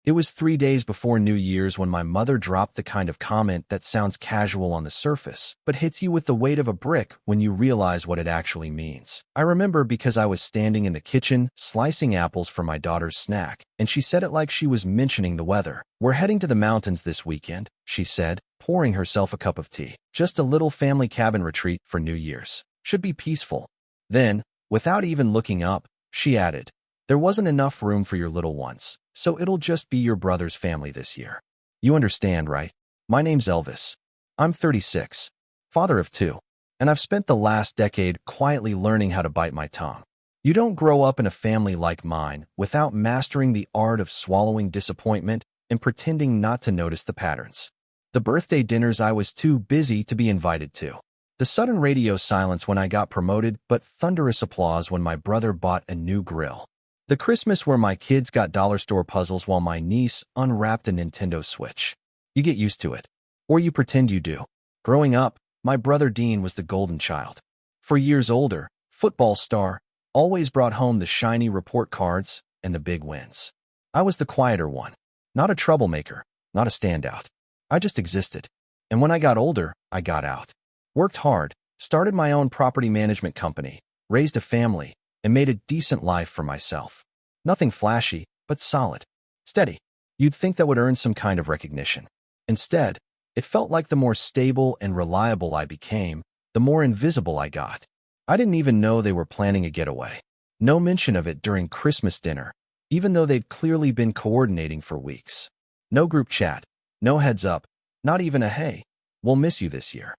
It was 3 days before New Year's when my mother dropped the kind of comment that sounds casual on the surface, but hits you with the weight of a brick when you realize what it actually means. I remember because I was standing in the kitchen, slicing apples for my daughter's snack, and she said it like she was mentioning the weather. "We're heading to the mountains this weekend," she said, pouring herself a cup of tea. "Just a little family cabin retreat for New Year's. Should be peaceful." Then, without even looking up, she added, "There wasn't enough room for your little ones, so it'll just be your brother's family this year. You understand, right? My name's Elvis. I'm 36, father of two, and I've spent the last decade quietly learning how to bite my tongue. You don't grow up in a family like mine without mastering the art of swallowing disappointment and pretending not to notice the patterns." The birthday dinners I was too busy to be invited to. The sudden radio silence when I got promoted, but thunderous applause when my brother bought a new grill. The Christmas where my kids got dollar store puzzles while my niece unwrapped a Nintendo Switch. You get used to it. Or you pretend you do. Growing up, my brother Dean was the golden child. 4 years older, football star, always brought home the shiny report cards and the big wins. I was the quieter one. Not a troublemaker, not a standout. I just existed. And when I got older, I got out. Worked hard, started my own property management company, raised a family, and made a decent life for myself. Nothing flashy, but solid. Steady. You'd think that would earn some kind of recognition. Instead, it felt like the more stable and reliable I became, the more invisible I got. I didn't even know they were planning a getaway. No mention of it during Christmas dinner, even though they'd clearly been coordinating for weeks. No group chat, no heads up, not even a "hey, we'll miss you this year."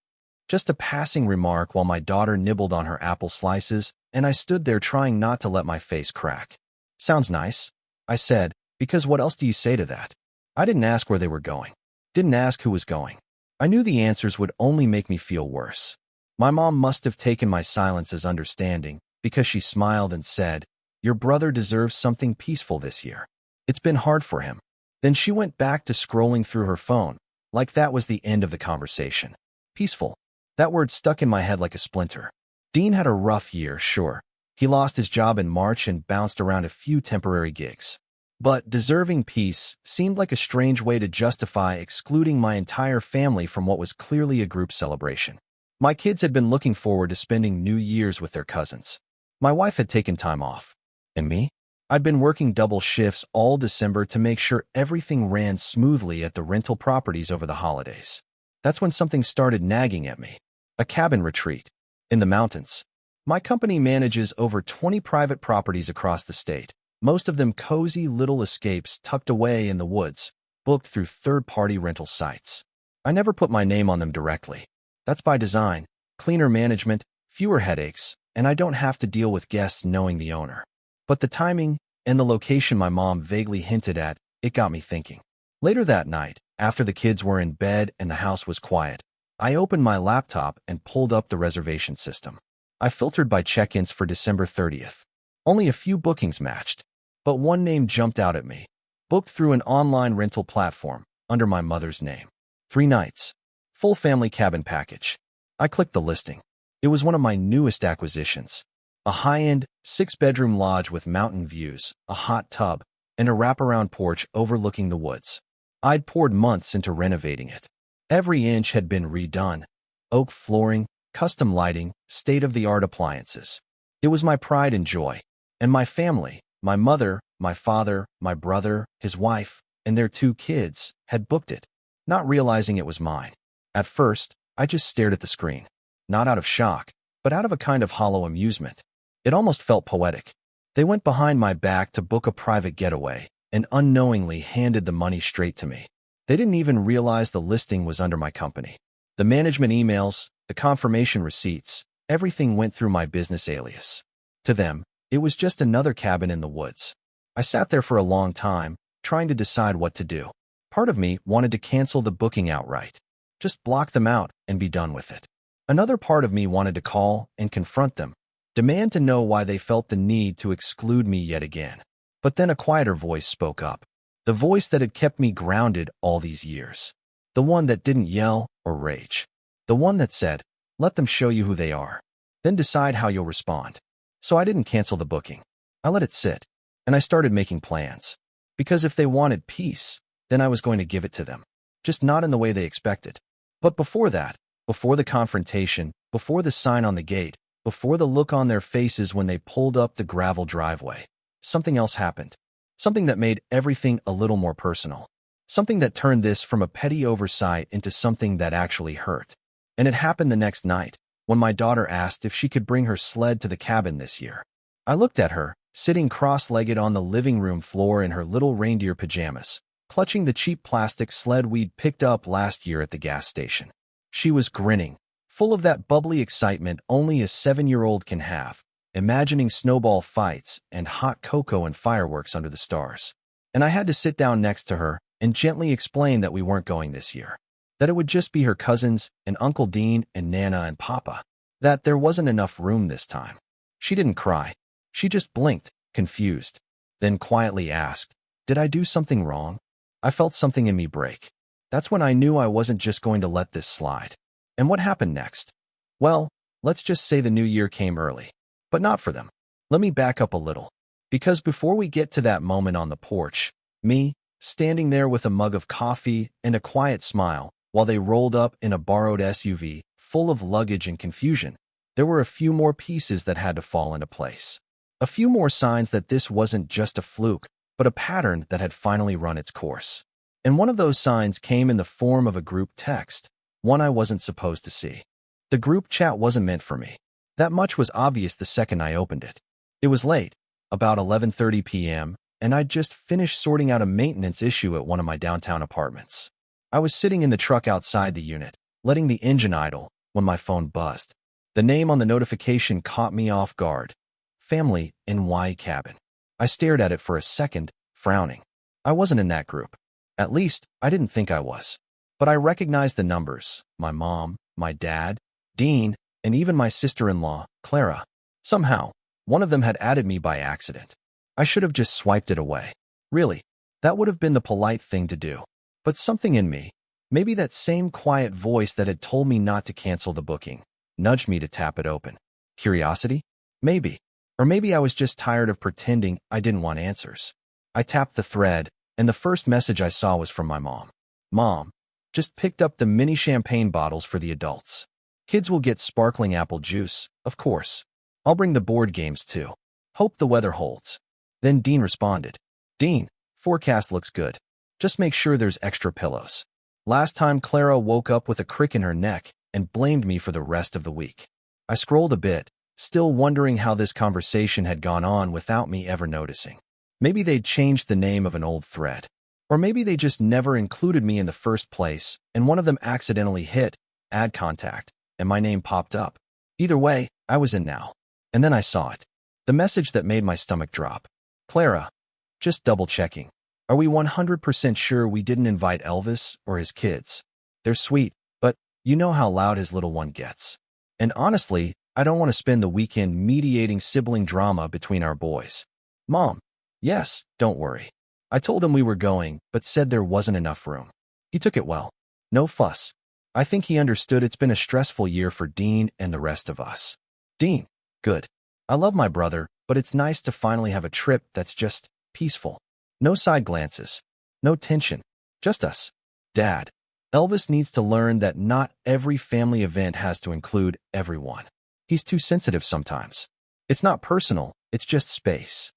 Just a passing remark while my daughter nibbled on her apple slices, and I stood there trying not to let my face crack. "Sounds nice," I said, because what else do you say to that? I didn't ask where they were going. Didn't ask who was going. I knew the answers would only make me feel worse. My mom must have taken my silence as understanding, because she smiled and said, "Your brother deserves something peaceful this year. It's been hard for him." Then she went back to scrolling through her phone, like that was the end of the conversation. Peaceful. That word stuck in my head like a splinter. Dean had a rough year, sure. He lost his job in March and bounced around a few temporary gigs. But deserving peace seemed like a strange way to justify excluding my entire family from what was clearly a group celebration. My kids had been looking forward to spending New Year's with their cousins. My wife had taken time off. And me? I'd been working double shifts all December to make sure everything ran smoothly at the rental properties over the holidays. That's when something started nagging at me. A cabin retreat. In the mountains. My company manages over 20 private properties across the state, most of them cozy little escapes tucked away in the woods, booked through third-party rental sites. I never put my name on them directly. That's by design. Cleaner management, fewer headaches, and I don't have to deal with guests knowing the owner. But the timing and the location my mom vaguely hinted at, it got me thinking. Later that night, after the kids were in bed and the house was quiet, I opened my laptop and pulled up the reservation system. I filtered by check-ins for December 30th. Only a few bookings matched, but one name jumped out at me. Booked through an online rental platform, under my mother's name. 3 nights. Full family cabin package. I clicked the listing. It was one of my newest acquisitions. A high-end, 6-bedroom lodge with mountain views, a hot tub, and a wraparound porch overlooking the woods. I'd poured months into renovating it. Every inch had been redone. Oak flooring, custom lighting, state-of-the-art appliances. It was my pride and joy. And my family, my mother, my father, my brother, his wife, and their 2 kids, had booked it, not realizing it was mine. At first, I just stared at the screen. Not out of shock, but out of a kind of hollow amusement. It almost felt poetic. They went behind my back to book a private getaway, and unknowingly handed the money straight to me. They didn't even realize the listing was under my company. The management emails, the confirmation receipts, everything went through my business alias. To them, it was just another cabin in the woods. I sat there for a long time, trying to decide what to do. Part of me wanted to cancel the booking outright. Just block them out and be done with it. Another part of me wanted to call and confront them, demand to know why they felt the need to exclude me yet again. But then a quieter voice spoke up. The voice that had kept me grounded all these years. The one that didn't yell or rage. The one that said, "Let them show you who they are. Then decide how you'll respond." So I didn't cancel the booking. I let it sit, and I started making plans. Because if they wanted peace, then I was going to give it to them. Just not in the way they expected. But before that, before the confrontation, before the sign on the gate, before the look on their faces when they pulled up the gravel driveway, something else happened. Something that made everything a little more personal. Something that turned this from a petty oversight into something that actually hurt. And it happened the next night, when my daughter asked if she could bring her sled to the cabin this year. I looked at her, sitting cross-legged on the living room floor in her little reindeer pajamas, clutching the cheap plastic sled we'd picked up last year at the gas station. She was grinning, full of that bubbly excitement only a 7-year-old can have, imagining snowball fights and hot cocoa and fireworks under the stars. And I had to sit down next to her and gently explain that we weren't going this year. That it would just be her cousins and Uncle Dean and Nana and Papa. That there wasn't enough room this time. She didn't cry. She just blinked, confused, then quietly asked, "Did I do something wrong?" I felt something in me break. That's when I knew I wasn't just going to let this slide. And what happened next? Well, let's just say the new year came early. But not for them. Let me back up a little. Because before we get to that moment on the porch, me, standing there with a mug of coffee and a quiet smile, while they rolled up in a borrowed SUV, full of luggage and confusion, there were a few more pieces that had to fall into place. A few more signs that this wasn't just a fluke, but a pattern that had finally run its course. And one of those signs came in the form of a group text, one I wasn't supposed to see. The group chat wasn't meant for me. That much was obvious the second I opened it. It was late, about 11:30 p.m., and I'd just finished sorting out a maintenance issue at one of my downtown apartments. I was sitting in the truck outside the unit, letting the engine idle, when my phone buzzed. The name on the notification caught me off guard. Family NY Cabin. I stared at it for a second, frowning. I wasn't in that group. At least, I didn't think I was. But I recognized the numbers. My mom, my dad, Dean, and even my sister-in-law, Clara. Somehow, one of them had added me by accident. I should have just swiped it away. Really, that would have been the polite thing to do. But something in me, maybe that same quiet voice that had told me not to cancel the booking, nudged me to tap it open. Curiosity? Maybe. Or maybe I was just tired of pretending I didn't want answers. I tapped the thread, and the first message I saw was from my mom. "Mom, just picked up the mini champagne bottles for the adults. Kids will get sparkling apple juice, of course. I'll bring the board games too. Hope the weather holds." Then Dean responded. "Dean, forecast looks good. Just make sure there's extra pillows." Last time Clara woke up with a crick in her neck and blamed me for the rest of the week. I scrolled a bit, still wondering how this conversation had gone on without me ever noticing. Maybe they'd changed the name of an old thread. Or maybe they just never included me in the first place, and one of them accidentally hit add contact, and my name popped up. Either way, I was in now. And then I saw it. The message that made my stomach drop. "Clara, just double-checking. Are we 100% sure we didn't invite Elvis or his kids? They're sweet, but you know how loud his little one gets. And honestly, I don't want to spend the weekend mediating sibling drama between our boys." "Mom, yes, don't worry. I told him we were going, but said there wasn't enough room. He took it well. No fuss. I think he understood it's been a stressful year for Dean and the rest of us." "Dean, good. I love my brother, but it's nice to finally have a trip that's just peaceful. No side glances. No tension. Just us. Dad, Elvis needs to learn that not every family event has to include everyone. He's too sensitive sometimes. It's not personal, it's just space.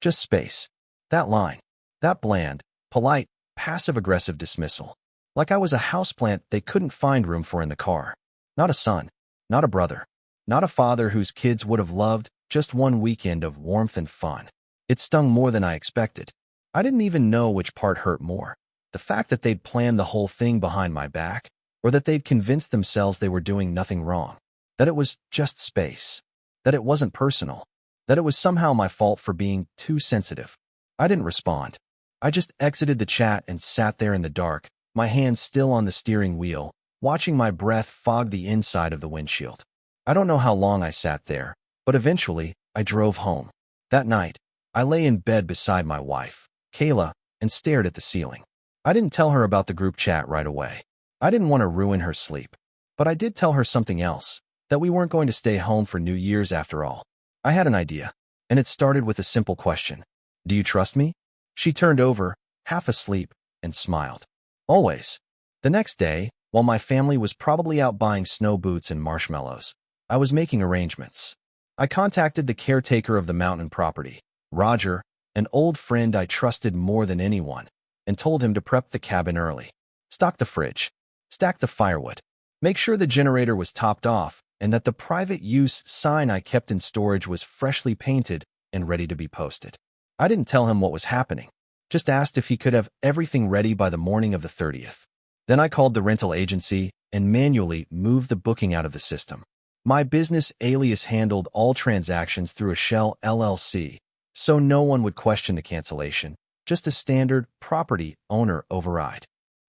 Just space." That line. That bland, polite, passive-aggressive dismissal. Like I was a houseplant they couldn't find room for in the car. Not a son. Not a brother. Not a father whose kids would have loved just one weekend of warmth and fun. It stung more than I expected. I didn't even know which part hurt more. The fact that they'd planned the whole thing behind my back, or that they'd convinced themselves they were doing nothing wrong. That it was just space. That it wasn't personal. That it was somehow my fault for being too sensitive. I didn't respond. I just exited the chat and sat there in the dark, my hands still on the steering wheel, watching my breath fog the inside of the windshield. I don't know how long I sat there, but eventually, I drove home. That night, I lay in bed beside my wife, Kayla, and stared at the ceiling. I didn't tell her about the group chat right away. I didn't want to ruin her sleep. But I did tell her something else, that we weren't going to stay home for New Year's after all. I had an idea, and it started with a simple question. "Do you trust me?" She turned over, half asleep, and smiled. Always. The next day, while my family was probably out buying snow boots and marshmallows, I was making arrangements. I contacted the caretaker of the mountain property, Roger, an old friend I trusted more than anyone, and told him to prep the cabin early. Stock the fridge. Stack the firewood. Make sure the generator was topped off and that the private use sign I kept in storage was freshly painted and ready to be posted. I didn't tell him what was happening, just asked if he could have everything ready by the morning of the 30th. Then I called the rental agency and manually moved the booking out of the system. My business alias handled all transactions through a shell LLC, so no one would question the cancellation, just a standard property owner override.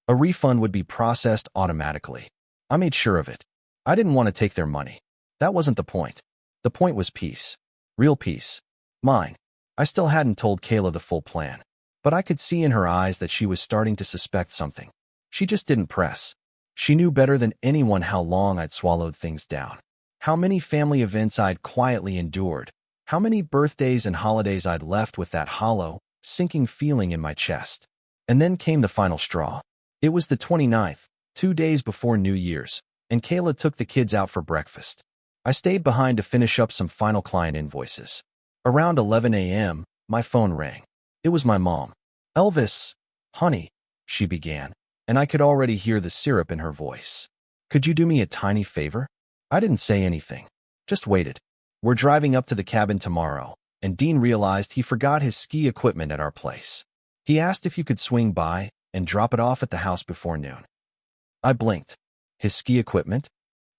A refund would be processed automatically. I made sure of it. I didn't want to take their money. That wasn't the point. The point was peace. Real peace. Mine. I still hadn't told Kayla the full plan, but I could see in her eyes that she was starting to suspect something. She just didn't press. She knew better than anyone how long I'd swallowed things down, how many family events I'd quietly endured, how many birthdays and holidays I'd left with that hollow, sinking feeling in my chest. And then came the final straw. It was the 29th, 2 days before New Year's, and Kayla took the kids out for breakfast. I stayed behind to finish up some final client invoices. Around 11 a.m., my phone rang. It was my mom. "Elvis, honey," she began, and I could already hear the syrup in her voice. "Could you do me a tiny favor?" I didn't say anything, just waited. "We're driving up to the cabin tomorrow," and Dean realized he forgot his ski equipment at our place. He asked if you could swing by and drop it off at the house before noon. I blinked. His ski equipment?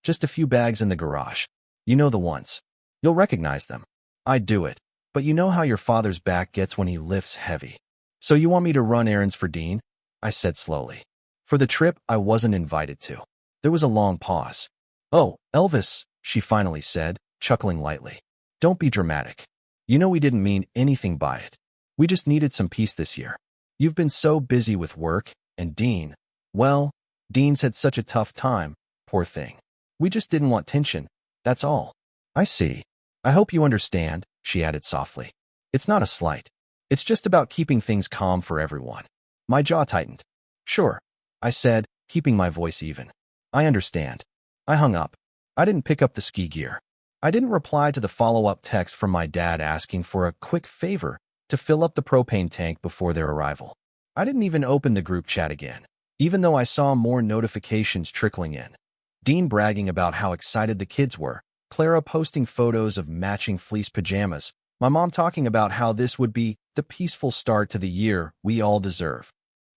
Just a few bags in the garage. You know the ones. You'll recognize them. I'd do it, but you know how your father's back gets when he lifts heavy. "So you want me to run errands for Dean?" I said slowly. For the trip I wasn't invited to. There was a long pause. "Oh, Elvis," she finally said, chuckling lightly. "Don't be dramatic. You know we didn't mean anything by it. We just needed some peace this year. You've been so busy with work, and Dean, well, Dean's had such a tough time, poor thing. We just didn't want tension, that's all." "I see. I hope you understand," she added softly. "It's not a slight. It's just about keeping things calm for everyone." My jaw tightened. "Sure," I said, keeping my voice even. "I understand." I hung up. I didn't pick up the ski gear. I didn't reply to the follow-up text from my dad asking for a quick favor to fill up the propane tank before their arrival. I didn't even open the group chat again, even though I saw more notifications trickling in. Dean bragging about how excited the kids were, Clara posting photos of matching fleece pajamas, my mom talking about how this would be the peaceful start to the year we all deserve.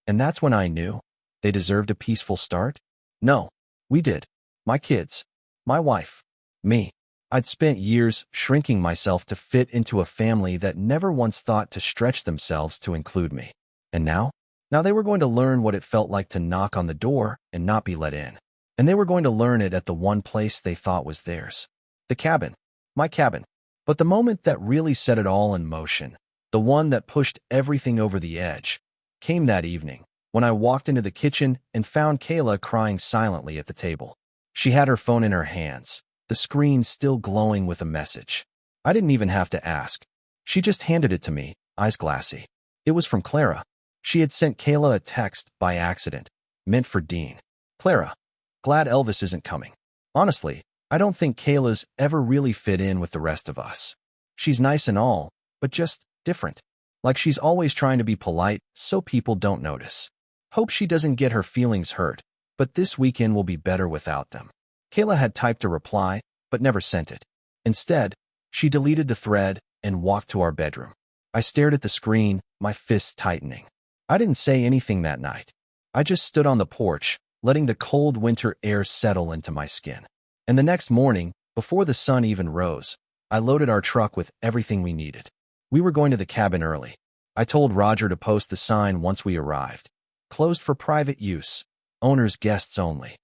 And that's when I knew they deserved a peaceful start? No, we did. My kids, my wife, me. I'd spent years shrinking myself to fit into a family that never once thought to stretch themselves to include me. And now? Now they were going to learn what it felt like to knock on the door and not be let in. And they were going to learn it at the one place they thought was theirs. The cabin. My cabin. But the moment that really set it all in motion, the one that pushed everything over the edge, came that evening, when I walked into the kitchen and found Kayla crying silently at the table. She had her phone in her hands, the screen still glowing with a message. I didn't even have to ask. She just handed it to me, eyes glassy. It was from Clara. She had sent Kayla a text by accident, meant for Dean. "Clara, glad Elvis isn't coming. Honestly, I don't think Kayla's ever really fit in with the rest of us. She's nice and all, but just different. Like she's always trying to be polite so people don't notice. Hope she doesn't get her feelings hurt, but this weekend will be better without them." Kayla had typed a reply, but never sent it. Instead, she deleted the thread and walked to our bedroom. I stared at the screen, my fists tightening. I didn't say anything that night. I just stood on the porch, letting the cold winter air settle into my skin. And the next morning, before the sun even rose, I loaded our truck with everything we needed. We were going to the cabin early. I told Roger to post the sign once we arrived. Closed for private use. Owner's guests only.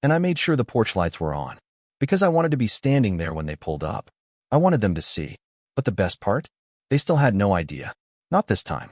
And I made sure the porch lights were on, because I wanted to be standing there when they pulled up. I wanted them to see. But the best part? They still had no idea. Not this time.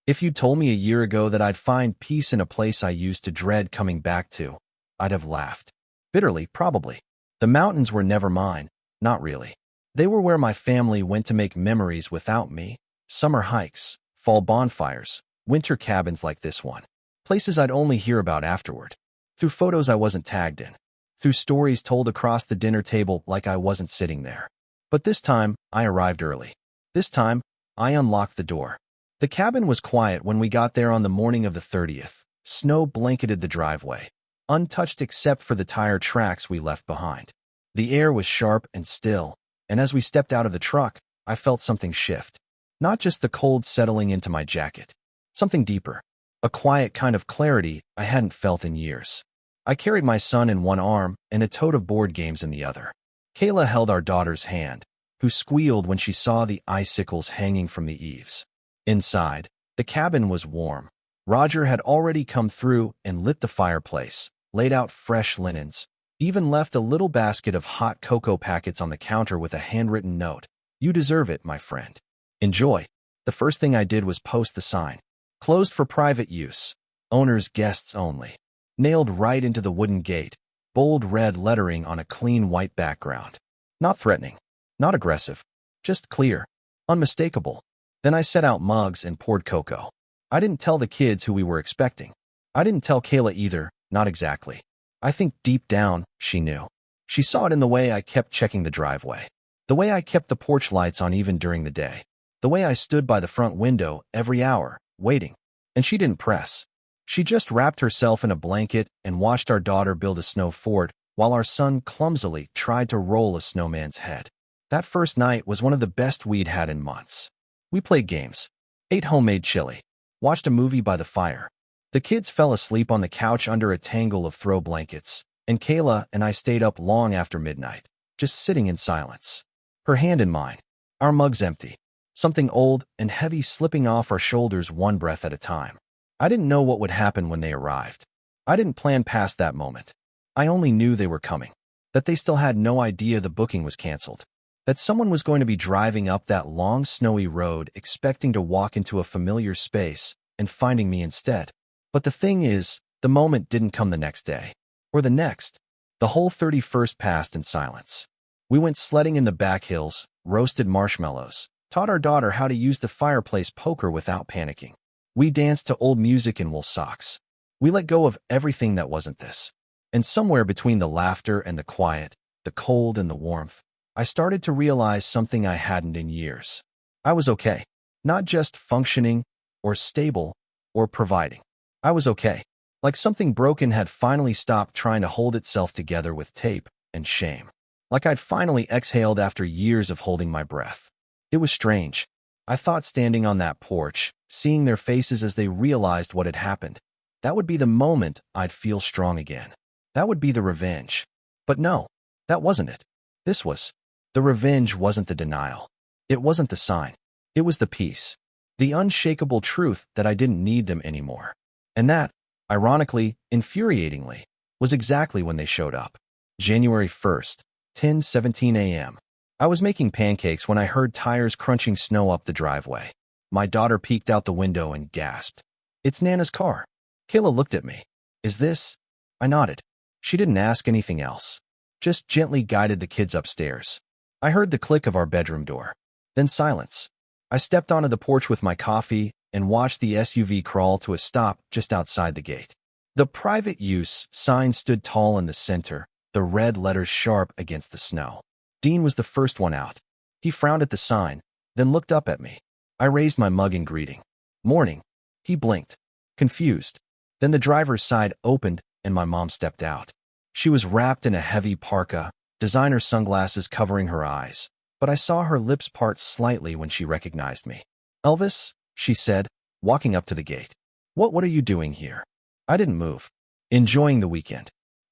If you'd told me a year ago that I'd find peace in a place I used to dread coming back to, I'd have laughed. Bitterly, probably. The mountains were never mine, not really. They were where my family went to make memories without me. Summer hikes, fall bonfires, Winter cabins like this one. Places I'd only hear about afterward. Through photos I wasn't tagged in. Through stories told across the dinner table like I wasn't sitting there. But this time, I arrived early. This time, I unlocked the door. The cabin was quiet when we got there on the morning of the 30th. Snow blanketed the driveway, untouched except for the tire tracks we left behind. The air was sharp and still, and as we stepped out of the truck, I felt something shift. Not just the cold settling into my jacket. Something deeper. A quiet kind of clarity I hadn't felt in years. I carried my son in one arm and a tote of board games in the other. Kayla held our daughter's hand, who squealed when she saw the icicles hanging from the eaves. Inside, the cabin was warm. Roger had already come through and lit the fireplace, laid out fresh linens, even left a little basket of hot cocoa packets on the counter with a handwritten note. "You deserve it, my friend. Enjoy." The first thing I did was post the sign. Closed for private use. Owner's guests only. Nailed right into the wooden gate. Bold red lettering on a clean white background. Not threatening. Not aggressive. Just clear. Unmistakable. Then I set out mugs and poured cocoa. I didn't tell the kids who we were expecting. I didn't tell Kayla either, not exactly. I think deep down, she knew. She saw it in the way I kept checking the driveway. The way I kept the porch lights on even during the day. The way I stood by the front window every hour, waiting. And she didn't press. She just wrapped herself in a blanket and watched our daughter build a snow fort while our son clumsily tried to roll a snowman's head. That first night was one of the best we'd had in months. We played games, ate homemade chili, watched a movie by the fire. The kids fell asleep on the couch under a tangle of throw blankets, and Kayla and I stayed up long after midnight, just sitting in silence. Her hand in mine, our mugs empty, something old and heavy slipping off our shoulders one breath at a time. I didn't know what would happen when they arrived. I didn't plan past that moment. I only knew they were coming, that they still had no idea the booking was canceled, that someone was going to be driving up that long snowy road expecting to walk into a familiar space and finding me instead. But the thing is, the moment didn't come the next day, or the next. The whole 31st passed in silence. We went sledding in the back hills, roasted marshmallows, taught our daughter how to use the fireplace poker without panicking. We danced to old music in wool socks. We let go of everything that wasn't this. And somewhere between the laughter and the quiet, the cold and the warmth, I started to realize something I hadn't in years. I was okay. Not just functioning, or stable, or providing. I was okay. Like something broken had finally stopped trying to hold itself together with tape and shame. Like I'd finally exhaled after years of holding my breath. It was strange. I thought standing on that porch, seeing their faces as they realized what had happened, that would be the moment I'd feel strong again. That would be the revenge. But no, that wasn't it. This was. The revenge wasn't the denial. It wasn't the sign. It was the peace. The unshakable truth that I didn't need them anymore. And that, ironically, infuriatingly, was exactly when they showed up. January 1st, 10:17 a.m. I was making pancakes when I heard tires crunching snow up the driveway. My daughter peeked out the window and gasped. "It's Nana's car." Kayla looked at me. "Is this?" I nodded. She didn't ask anything else. Just gently guided the kids upstairs. I heard the click of our bedroom door. Then silence. I stepped onto the porch with my coffee and watched the SUV crawl to a stop just outside the gate. The private use sign stood tall in the center, the red letters sharp against the snow. Dean was the first one out. He frowned at the sign, then looked up at me. I raised my mug in greeting. "Morning." He blinked, confused. Then the driver's side opened and my mom stepped out. She was wrapped in a heavy parka, designer sunglasses covering her eyes, but I saw her lips part slightly when she recognized me. "Elvis," she said, walking up to the gate. What are you doing here?" I didn't move. "Enjoying the weekend."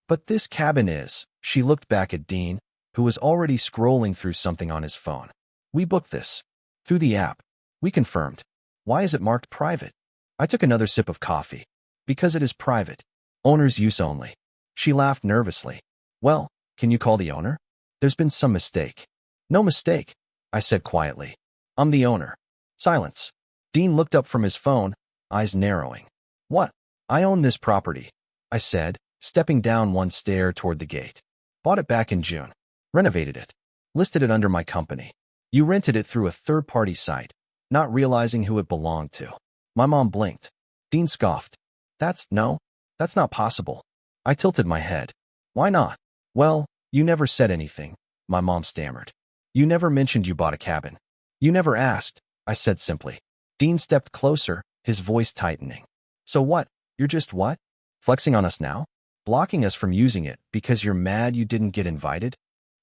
"But this cabin is." She looked back at Dean, who was already scrolling through something on his phone. "We booked this. Through the app. We confirmed." "Why is it marked private?" I took another sip of coffee. "Because it is private. Owner's use only." She laughed nervously. "Well, can you call the owner? There's been some mistake." "No mistake," I said quietly. "I'm the owner." Silence. Dean looked up from his phone, eyes narrowing. "What?" "I own this property," I said, stepping down one stair toward the gate. "Bought it back in June. Renovated it. Listed it under my company. You rented it through a third-party site, not realizing who it belonged to." My mom blinked. Dean scoffed. No, that's not possible. I tilted my head. Why not? Well, you never said anything, my mom stammered. You never mentioned you bought a cabin. You never asked, I said simply. Dean stepped closer, his voice tightening. So what? You're just what? Flexing on us now? Blocking us from using it because you're mad you didn't get invited?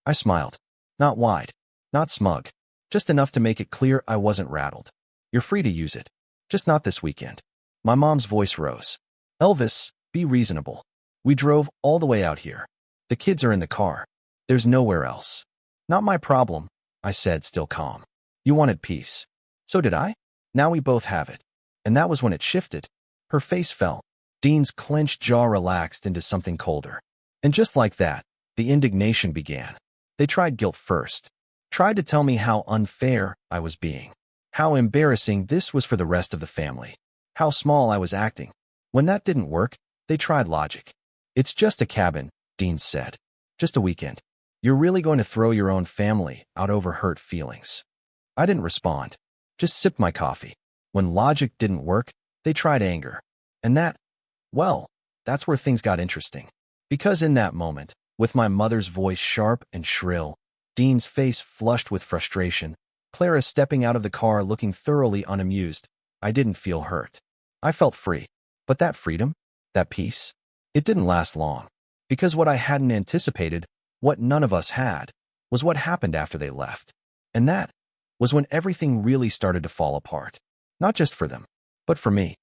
I smiled. Not wide. Not smug. Just enough to make it clear I wasn't rattled. You're free to use it. Just not this weekend. My mom's voice rose. Elvis, be reasonable. We drove all the way out here. The kids are in the car. There's nowhere else. Not my problem, I said, still calm. You wanted peace. So did I. Now we both have it. And that was when it shifted. Her face fell. Dean's clenched jaw relaxed into something colder. And just like that, the indignation began. They tried guilt first. Tried to tell me how unfair I was being. How embarrassing this was for the rest of the family. How small I was acting. When that didn't work, they tried logic. It's just a cabin, Dean said. Just a weekend. You're really going to throw your own family out over hurt feelings. I didn't respond. Just sipped my coffee. When logic didn't work, they tried anger. And that's where things got interesting. Because in that moment, with my mother's voice sharp and shrill, Dean's face flushed with frustration, Clara stepping out of the car looking thoroughly unamused, I didn't feel hurt. I felt free. But that freedom, that peace, it didn't last long. Because what I hadn't anticipated, what none of us had, was what happened after they left. And that was when everything really started to fall apart. Not just for them, but for me.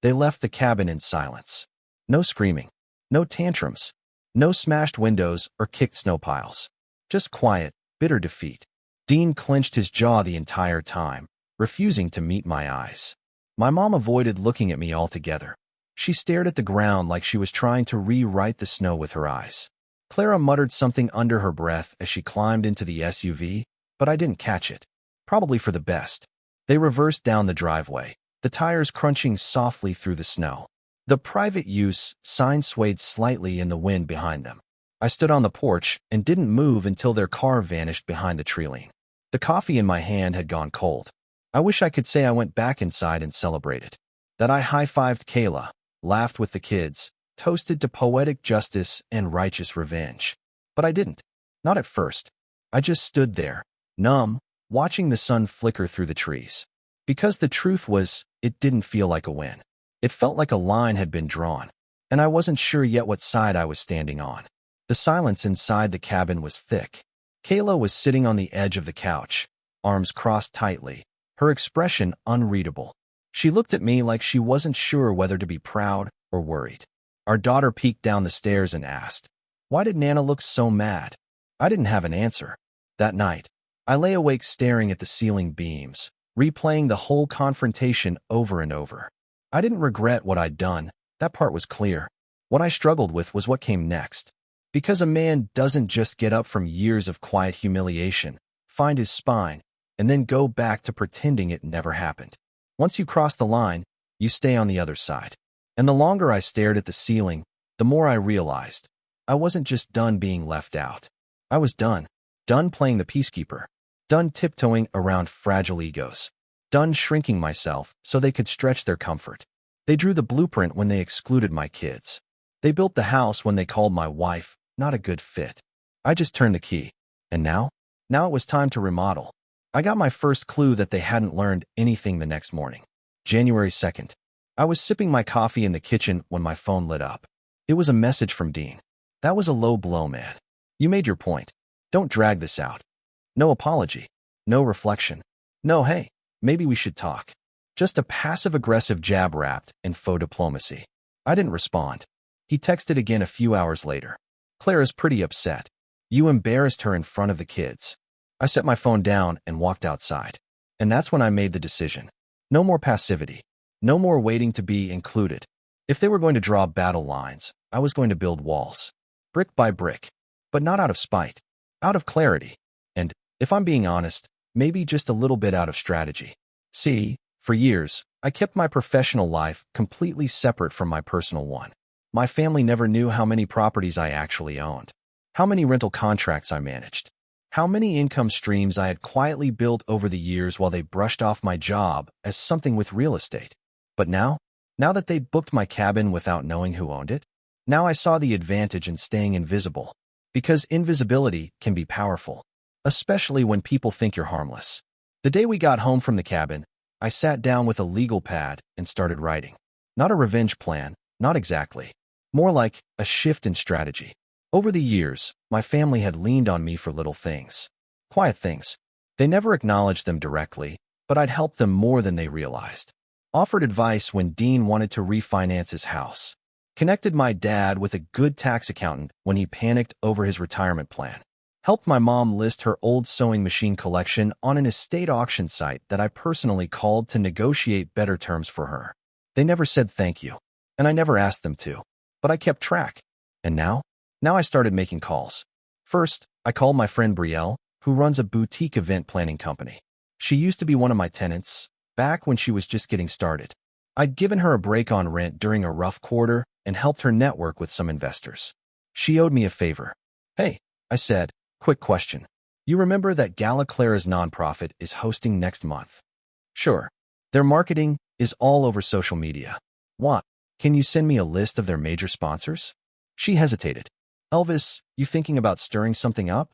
They left the cabin in silence. No screaming, no tantrums, no smashed windows or kicked snow piles. Just quiet, bitter defeat. Dean clenched his jaw the entire time, refusing to meet my eyes. My mom avoided looking at me altogether. She stared at the ground like she was trying to rewrite the snow with her eyes. Clara muttered something under her breath as she climbed into the SUV, but I didn't catch it. Probably for the best. They reversed down the driveway, the tires crunching softly through the snow. The private use sign swayed slightly in the wind behind them. I stood on the porch and didn't move until their car vanished behind the treeline. The coffee in my hand had gone cold. I wish I could say I went back inside and celebrated. That I high-fived Kayla, laughed with the kids, toasted to poetic justice and righteous revenge. But I didn't. Not at first. I just stood there, numb, watching the sun flicker through the trees. Because the truth was, it didn't feel like a win. It felt like a line had been drawn, and I wasn't sure yet what side I was standing on. The silence inside the cabin was thick. Kayla was sitting on the edge of the couch, arms crossed tightly, her expression unreadable. She looked at me like she wasn't sure whether to be proud or worried. Our daughter peeked down the stairs and asked, "Why did Nana look so mad?" I didn't have an answer. That night, I lay awake staring at the ceiling beams, replaying the whole confrontation over and over. I didn't regret what I'd done, that part was clear. What I struggled with was what came next. Because a man doesn't just get up from years of quiet humiliation, find his spine, and then go back to pretending it never happened. Once you cross the line, you stay on the other side. And the longer I stared at the ceiling, the more I realized I wasn't just done being left out. I was done. Done playing the peacekeeper. Done tiptoeing around fragile egos. Done shrinking myself so they could stretch their comfort. They drew the blueprint when they excluded my kids. They built the house when they called my wife not a good fit. I just turned the key. And now? Now it was time to remodel. I got my first clue that they hadn't learned anything the next morning. January 2nd. I was sipping my coffee in the kitchen when my phone lit up. It was a message from Dean. That was a low blow, man. You made your point. Don't drag this out. No apology. No reflection. No, hey, maybe we should talk. Just a passive-aggressive jab wrapped in faux diplomacy. I didn't respond. He texted again a few hours later. Clara's pretty upset. You embarrassed her in front of the kids. I set my phone down and walked outside. And that's when I made the decision. No more passivity. No more waiting to be included. If they were going to draw battle lines, I was going to build walls. Brick by brick. But not out of spite. Out of clarity. And, if I'm being honest, maybe just a little bit out of strategy. See, for years, I kept my professional life completely separate from my personal one. My family never knew how many properties I actually owned, how many rental contracts I managed, how many income streams I had quietly built over the years while they brushed off my job as something with real estate. But now that they booked my cabin without knowing who owned it, now I saw the advantage in staying invisible. Because invisibility can be powerful, especially when people think you're harmless. The day we got home from the cabin, I sat down with a legal pad and started writing. Not a revenge plan, not exactly. More like a shift in strategy. Over the years, my family had leaned on me for little things. Quiet things. They never acknowledged them directly, but I'd helped them more than they realized. Offered advice when Dean wanted to refinance his house. Connected my dad with a good tax accountant when he panicked over his retirement plan. Helped my mom list her old sewing machine collection on an estate auction site that I personally called to negotiate better terms for her. They never said thank you, and I never asked them to, but I kept track. And now I started making calls. First, I called my friend Brielle, who runs a boutique event planning company. She used to be one of my tenants, back when she was just getting started. I'd given her a break on rent during a rough quarter and helped her network with some investors. She owed me a favor. Hey, I said, quick question. You remember that Gala Clara's nonprofit is hosting next month? Sure. Their marketing is all over social media. What? Can you send me a list of their major sponsors? She hesitated. Elvis, you thinking about stirring something up?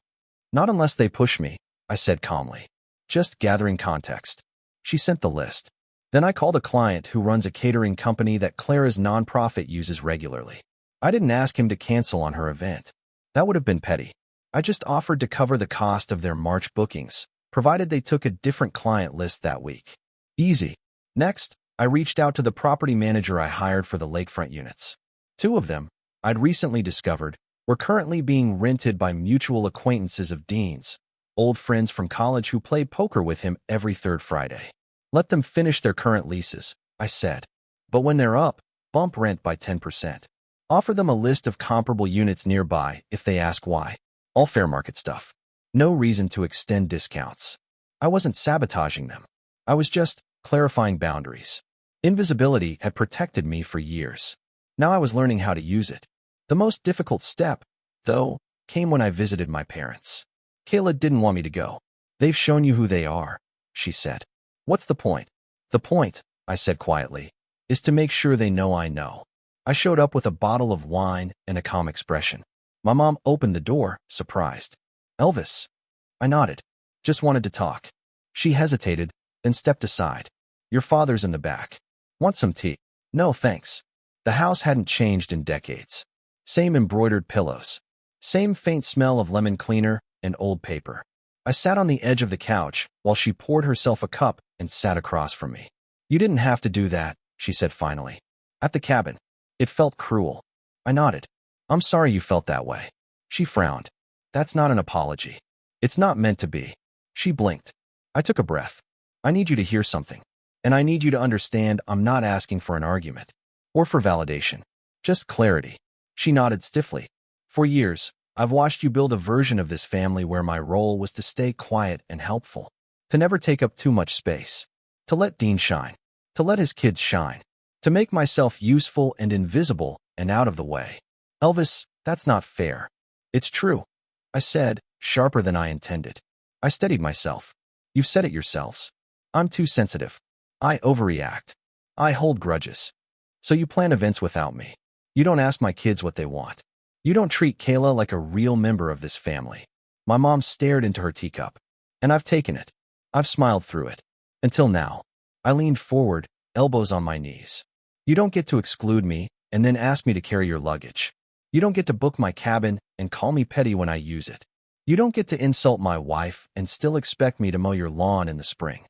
Not unless they push me, I said calmly. Just gathering context. She sent the list. Then I called a client who runs a catering company that Clara's nonprofit uses regularly. I didn't ask him to cancel on her event. That would have been petty. I just offered to cover the cost of their March bookings, provided they took a different client list that week. Easy. Next, I reached out to the property manager I hired for the lakefront units. 2 of them, I'd recently discovered, were currently being rented by mutual acquaintances of Dean's, old friends from college who play poker with him every third Friday. Let them finish their current leases, I said. But when they're up, bump rent by 10%. Offer them a list of comparable units nearby if they ask why. All fair market stuff. No reason to extend discounts. I wasn't sabotaging them. I was just clarifying boundaries. Invisibility had protected me for years. Now I was learning how to use it. The most difficult step, though, came when I visited my parents. Kayla didn't want me to go. They've shown you who they are, she said. What's the point? The point, I said quietly, is to make sure they know I know. I showed up with a bottle of wine and a calm expression. My mom opened the door, surprised. Elvis. I nodded. Just wanted to talk. She hesitated, then stepped aside. Your father's in the back. Want some tea? No, thanks. The house hadn't changed in decades. Same embroidered pillows. Same faint smell of lemon cleaner and old paper. I sat on the edge of the couch while she poured herself a cup and sat across from me. You didn't have to do that, she said finally. At the cabin. It felt cruel. I nodded. I'm sorry you felt that way. She frowned. That's not an apology. It's not meant to be. She blinked. I took a breath. I need you to hear something. And I need you to understand I'm not asking for an argument. Or for validation. Just clarity. She nodded stiffly. For years, I've watched you build a version of this family where my role was to stay quiet and helpful. To never take up too much space. To let Dean shine. To let his kids shine. To make myself useful and invisible and out of the way. Elvis, that's not fair. It's true. I said, sharper than I intended. I steadied myself. You've said it yourselves. I'm too sensitive. I overreact. I hold grudges. So you plan events without me. You don't ask my kids what they want. You don't treat Kayla like a real member of this family. My mom stared into her teacup. And I've taken it. I've smiled through it. Until now. I leaned forward, elbows on my knees. You don't get to exclude me and then ask me to carry your luggage. You don't get to book my cabin and call me petty when I use it. You don't get to insult my wife and still expect me to mow your lawn in the spring.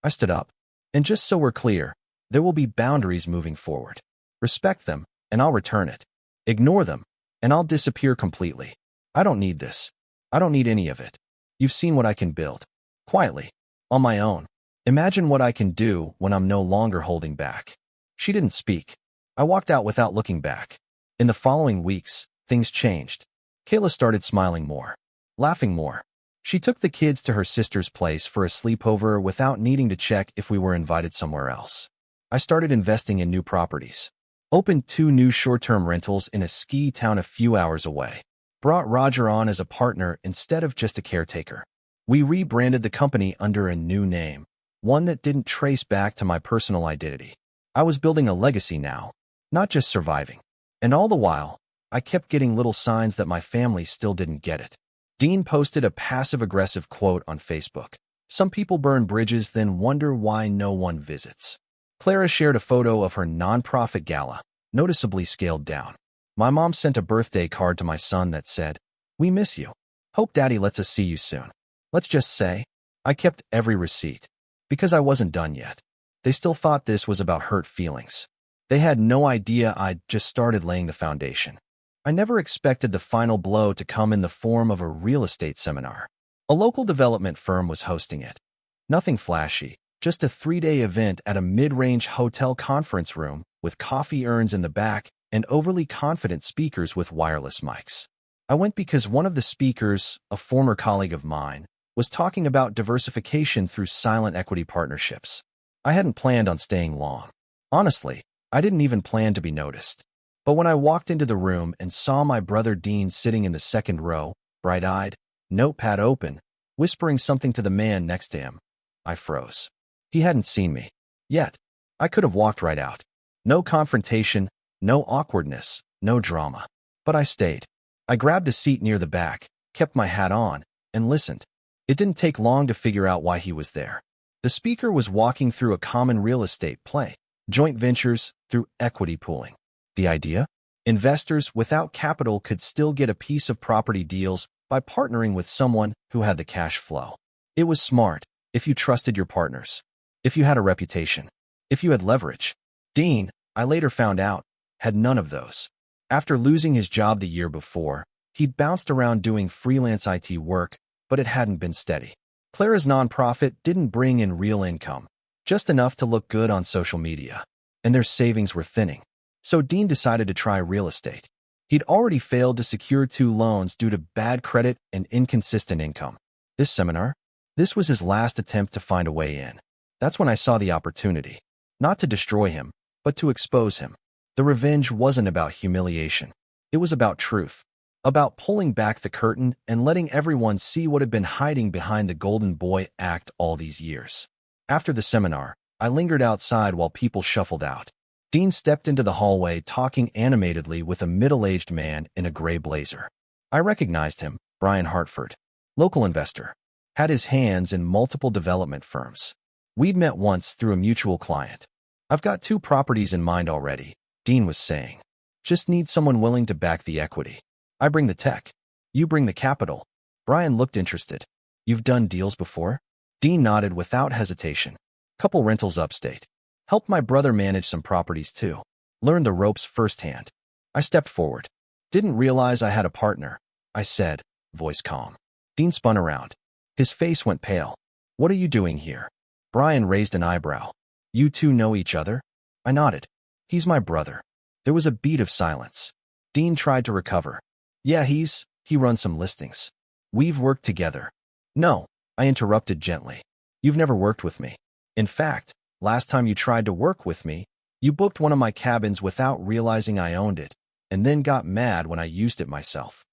I stood up. And just so we're clear, there will be boundaries moving forward. Respect them, and I'll return it. Ignore them, and I'll disappear completely. I don't need this. I don't need any of it. You've seen what I can build. Quietly. On my own. Imagine what I can do when I'm no longer holding back. She didn't speak. I walked out without looking back. In the following weeks, things changed. Kayla started smiling more. Laughing more. She took the kids to her sister's place for a sleepover without needing to check if we were invited somewhere else. I started investing in new properties. Opened 2 new short-term rentals in a ski town a few hours away. Brought Roger on as a partner instead of just a caretaker. We rebranded the company under a new name, one that didn't trace back to my personal identity. I was building a legacy now, not just surviving. And all the while, I kept getting little signs that my family still didn't get it. Dean posted a passive-aggressive quote on Facebook. Some people burn bridges, then wonder why no one visits. Clara shared a photo of her nonprofit gala, noticeably scaled down. My mom sent a birthday card to my son that said, "We miss you. Hope Daddy lets us see you soon." Let's just say, I kept every receipt. Because I wasn't done yet. They still thought this was about hurt feelings. They had no idea I'd just started laying the foundation. I never expected the final blow to come in the form of a real estate seminar. A local development firm was hosting it. Nothing flashy, just a 3-day event at a mid-range hotel conference room with coffee urns in the back and overly confident speakers with wireless mics. I went because one of the speakers, a former colleague of mine, was talking about diversification through silent equity partnerships. I hadn't planned on staying long. Honestly, I didn't even plan to be noticed. But when I walked into the room and saw my brother Dean sitting in the second row, bright-eyed, notepad open, whispering something to the man next to him, I froze. He hadn't seen me. Yet. I could have walked right out. No confrontation, no awkwardness, no drama. But I stayed. I grabbed a seat near the back, kept my hat on, and listened. It didn't take long to figure out why he was there. The speaker was walking through a common real estate play, joint ventures through equity pooling. The idea? Investors without capital could still get a piece of property deals by partnering with someone who had the cash flow. It was smart if you trusted your partners, if you had a reputation, if you had leverage. Dean, I later found out, had none of those. After losing his job the year before, he'd bounced around doing freelance IT work, but it hadn't been steady. Clara's nonprofit didn't bring in real income, just enough to look good on social media, and their savings were thinning. So Dean decided to try real estate. He'd already failed to secure 2 loans due to bad credit and inconsistent income. This seminar? This was his last attempt to find a way in. That's when I saw the opportunity. Not to destroy him, but to expose him. The revenge wasn't about humiliation. It was about truth. About pulling back the curtain and letting everyone see what had been hiding behind the golden boy act all these years. After the seminar, I lingered outside while people shuffled out. Dean stepped into the hallway talking animatedly with a middle-aged man in a gray blazer. I recognized him, Brian Hartford, local investor. Had his hands in multiple development firms. We'd met once through a mutual client. "I've got 2 properties in mind already," Dean was saying. "Just need someone willing to back the equity. I bring the tech. You bring the capital." Brian looked interested. "You've done deals before?" Dean nodded without hesitation. "Couple rentals upstate. Helped my brother manage some properties too. Learned the ropes firsthand." I stepped forward. "Didn't realize I had a partner," I said, voice calm. Dean spun around. His face went pale. "What are you doing here?" Brian raised an eyebrow. "You 2 know each other?" I nodded. "He's my brother." There was a beat of silence. Dean tried to recover. "Yeah, he runs some listings. We've worked together." "No," I interrupted gently. "You've never worked with me. In fact, last time you tried to work with me, you booked one of my cabins without realizing I owned it, and then got mad when I used it myself."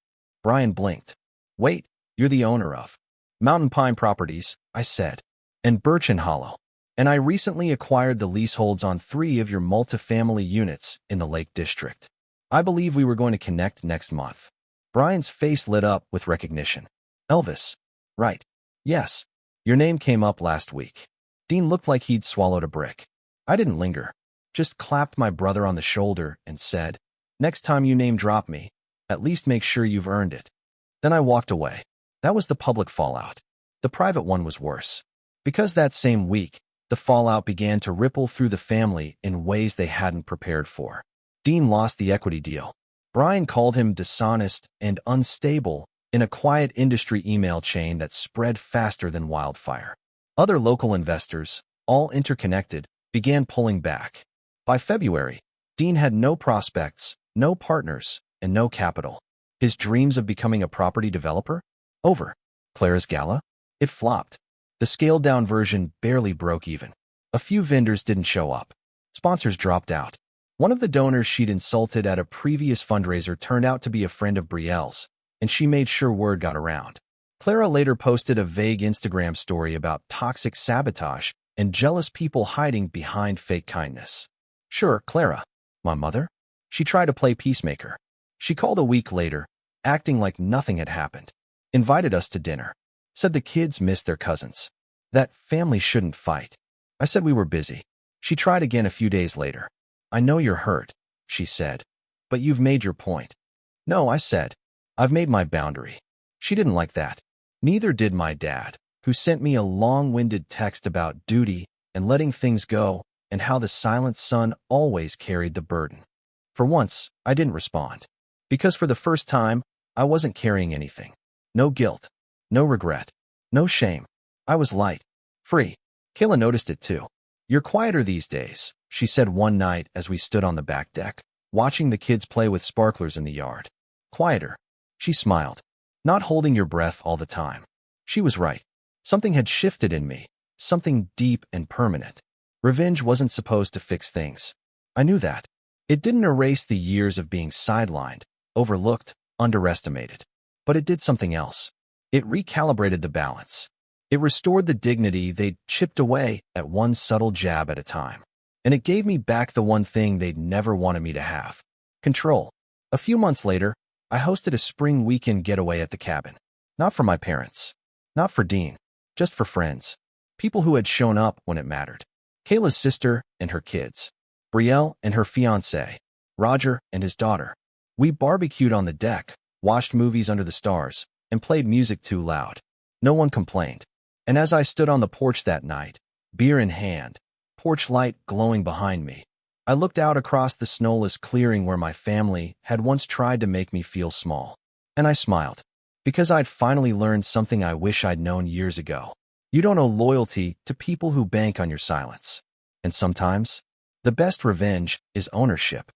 Brian blinked. "Wait, you're the owner of Mountain Pine Properties," I said, "and Birch and Hollow. And I recently acquired the leaseholds on 3 of your multifamily units in the Lake District. I believe we were going to connect next month." Brian's face lit up with recognition. "Elvis. Right. Yes. Your name came up last week." Dean looked like he'd swallowed a brick. I didn't linger. Just clapped my brother on the shoulder and said, "Next time you name drop me, at least make sure you've earned it." Then I walked away. That was the public fallout. The private one was worse. Because that same week, the fallout began to ripple through the family in ways they hadn't prepared for. Dean lost the equity deal. Brian called him dishonest and unstable in a quiet industry email chain that spread faster than wildfire. Other local investors, all interconnected, began pulling back. By February, Dean had no prospects, no partners, and no capital. His dreams of becoming a property developer? Over. Clara's gala? It flopped. The scaled-down version barely broke even. A few vendors didn't show up. Sponsors dropped out. One of the donors she'd insulted at a previous fundraiser turned out to be a friend of Brielle's, and she made sure word got around. Clara later posted a vague Instagram story about toxic sabotage and jealous people hiding behind fake kindness. Sure, Clara. My mother? She tried to play peacemaker. She called a week later, acting like nothing had happened. Invited us to dinner. Said the kids missed their cousins. That family shouldn't fight. I said we were busy. She tried again a few days later. I know you're hurt, she said. But you've made your point. No, I said. I've made my boundary. She didn't like that. Neither did my dad, who sent me a long-winded text about duty and letting things go and how the silent son always carried the burden. For once, I didn't respond. Because for the first time, I wasn't carrying anything. No guilt. No regret. No shame. I was light. Free. Kayla noticed it too. You're quieter these days, she said one night as we stood on the back deck, watching the kids play with sparklers in the yard. Quieter. She smiled. Not holding your breath all the time. She was right. Something had shifted in me. Something deep and permanent. Revenge wasn't supposed to fix things. I knew that. It didn't erase the years of being sidelined, overlooked, underestimated. But it did something else. It recalibrated the balance. It restored the dignity they'd chipped away at one subtle jab at a time. And it gave me back the one thing they'd never wanted me to have. Control. A few months later, I hosted a spring weekend getaway at the cabin. Not for my parents. Not for Dean. Just for friends. People who had shown up when it mattered. Kayla's sister and her kids. Brielle and her fiancé. Roger and his daughter. We barbecued on the deck, watched movies under the stars, and played music too loud. No one complained. And as I stood on the porch that night, beer in hand, porch light glowing behind me, I looked out across the snowless clearing where my family had once tried to make me feel small. And I smiled. Because I'd finally learned something I wish I'd known years ago. You don't owe loyalty to people who bank on your silence. And sometimes, the best revenge is ownership.